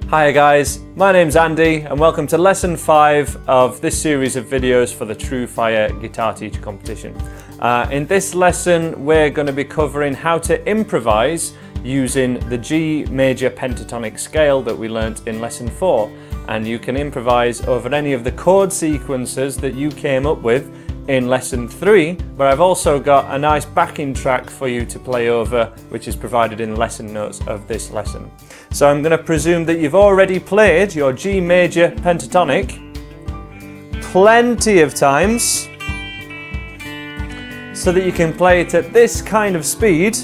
Hi guys, my name's Andy and welcome to lesson 5 of this series of videos for the TrueFire Guitar Teacher Competition. In this lesson we're going to be covering how to improvise using the G major pentatonic scale that we learnt in lesson 4, and you can improvise over any of the chord sequences that you came up with in lesson 3, but I've also got a nice backing track for you to play over, which is provided in the lesson notes of this lesson. So I'm going to presume that you've already played your G major pentatonic plenty of times so that you can play it at this kind of speed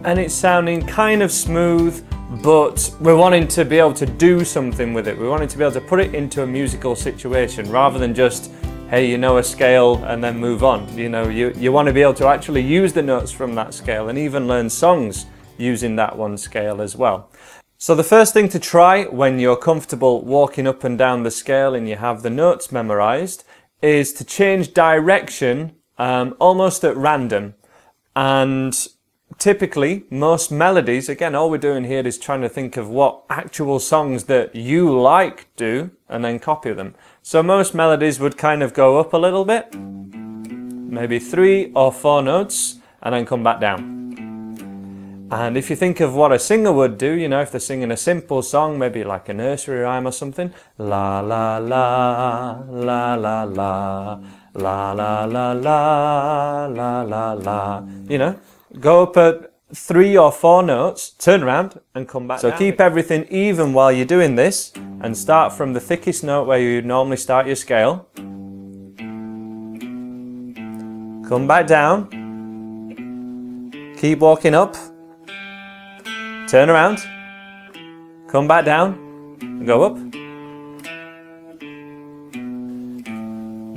and it's sounding kind of smooth, but we're wanting to be able to do something with it. We're wanting to be able to put it into a musical situation rather than just, hey, you know a scale and then move on. You know, you want to be able to actually use the notes from that scale and even learn songs using that one scale as well. So the first thing to try when you're comfortable walking up and down the scale and you have the notes memorized is to change direction almost at random. And typically most melodies, again, all we're doing here is trying to think of what actual songs that you like do and then copy them. So most melodies would kind of go up a little bit, maybe 3 or 4 notes, and then come back down. And if you think of what a singer would do, you know, if they're singing a simple song, maybe like a nursery rhyme or something, la la la, la la la, la la la la, la la la, you know, go up at 3 or 4 notes, turn around and come back down. So keep everything even while you're doing this and start from the thickest note where you normally start your scale. Come back down. Keep walking up. Turn around. Come back down. Go up.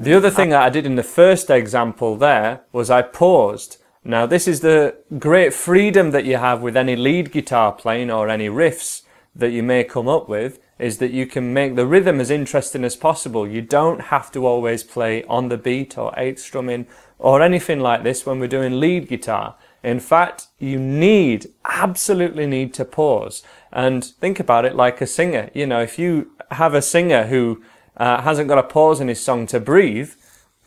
The other thing that I did in the first example there was I paused. Now this is the great freedom that you have with any lead guitar playing or any riffs that you may come up with, is that you can make the rhythm as interesting as possible. You don't have to always play on the beat or 8th strumming or anything like this when we're doing lead guitar. In fact, you absolutely need to pause and think about it like a singer. You know, if you have a singer who hasn't got a pause in his song to breathe,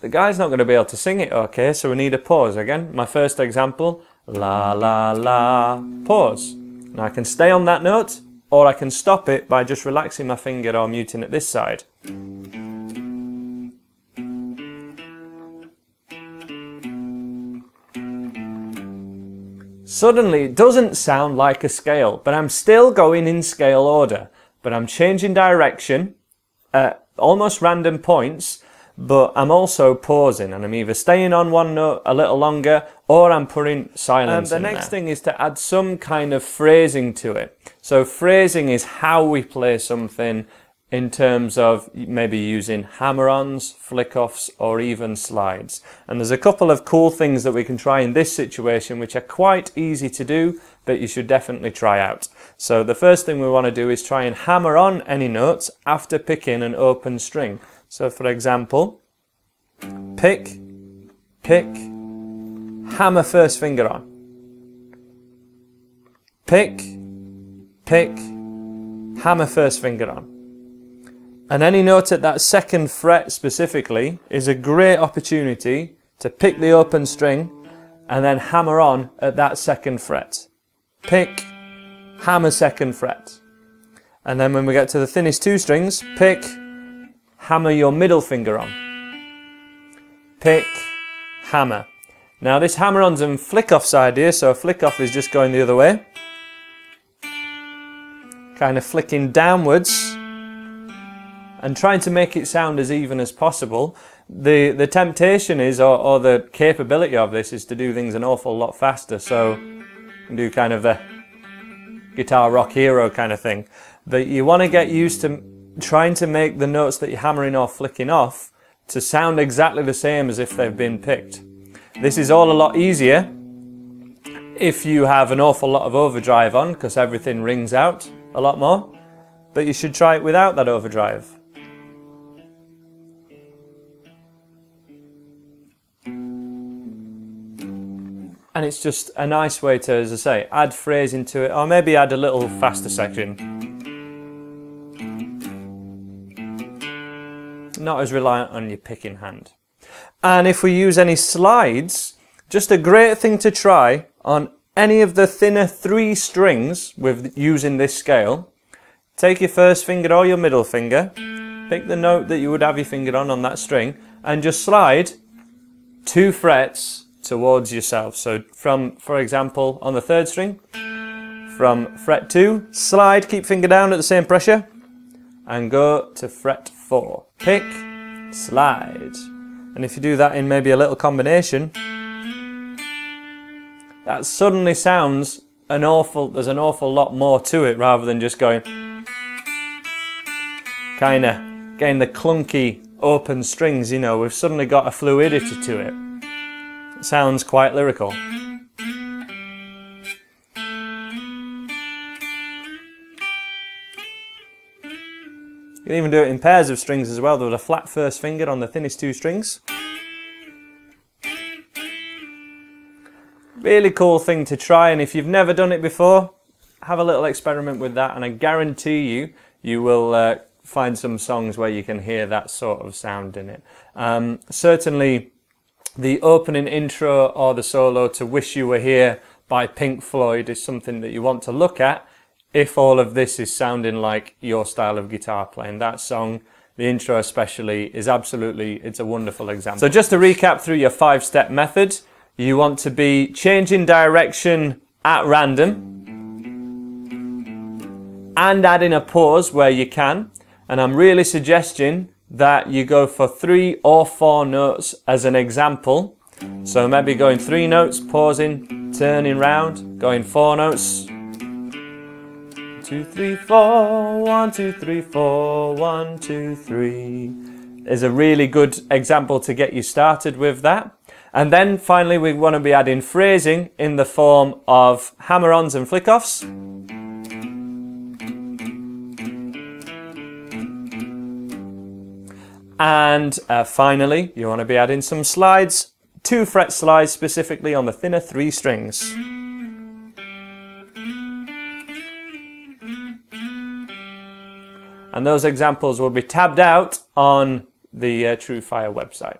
the guy's not going to be able to sing it, okay? So we need a pause. Again, my first example, la la la, pause. Now I can stay on that note, or I can stop it by just relaxing my finger or muting at this side. Suddenly it doesn't sound like a scale, but I'm still going in scale order, but I'm changing direction at almost random points, but I'm also pausing and I'm either staying on one note a little longer or I'm putting silence in there. The next thing is to add some kind of phrasing to it. So phrasing is how we play something in terms of maybe using hammer-ons, flick-offs, or even slides. And there's a couple of cool things that we can try in this situation which are quite easy to do, but you should definitely try out. So the first thing we want to do is try and hammer on any notes after picking an open string. So for example, pick, pick, hammer first finger on. Pick, pick, hammer first finger on. And any note at that 2nd fret specifically is a great opportunity to pick the open string and then hammer on at that 2nd fret. Pick, hammer 2nd fret. And then when we get to the thinnest 2 strings, pick, hammer your middle finger on. Pick, hammer. Now this hammer-ons and flick-offs idea, so a flick-off is just going the other way. Kind of flicking downwards and trying to make it sound as even as possible. The temptation is, or the capability of this, is to do things an awful lot faster. So you can do kind of the Guitar Rock Hero kind of thing. But you want to get used to trying to make the notes that you're hammering or flicking off to sound exactly the same as if they've been picked. This is all a lot easier if you have an awful lot of overdrive on, because everything rings out a lot more. But you should try it without that overdrive. And it's just a nice way to, as I say, add phrasing to it, or maybe add a little faster section. not as reliant on your picking hand. And if we use any slides, just a great thing to try on any of the thinner 3 strings with using this scale. Take your first finger or your middle finger, pick the note that you would have your finger on that string, and just slide 2 frets towards yourself. So from, for example, on the 3rd string, from fret 2, slide, keep finger down at the same pressure, and go to fret 4. Pick, slide. And if you do that in maybe a little combination, that suddenly sounds there's an awful lot more to it rather than just going kind of getting the clunky open strings, you know. We've suddenly got a fluidity to it. It sounds quite lyrical. You can even do it in pairs of strings as well. There was a flat first finger on the thinnest 2 strings. Really cool thing to try, and if you've never done it before, have a little experiment with that, and I guarantee you will find some songs where you can hear that sort of sound in it. Certainly the opening intro or the solo to Wish You Were Here by Pink Floyd is something that you want to look at if all of this is sounding like your style of guitar playing. That song, the intro especially, is it's a wonderful example. So just to recap through your 5-step method, you want to be changing direction at random and adding a pause where you can. And I'm really suggesting that you go for 3 or 4 notes as an example. So maybe going 3 notes, pausing, turning round, going 4 notes. 2, 3, 4, 1, 2, 3, 4, 1, 2, 3 is a really good example to get you started with that. And then finally we want to be adding phrasing in the form of hammer-ons and flick-offs. And finally, you want to be adding some slides, 2 fret slides specifically on the thinner 3 strings. And those examples will be tabbed out on the TrueFire website.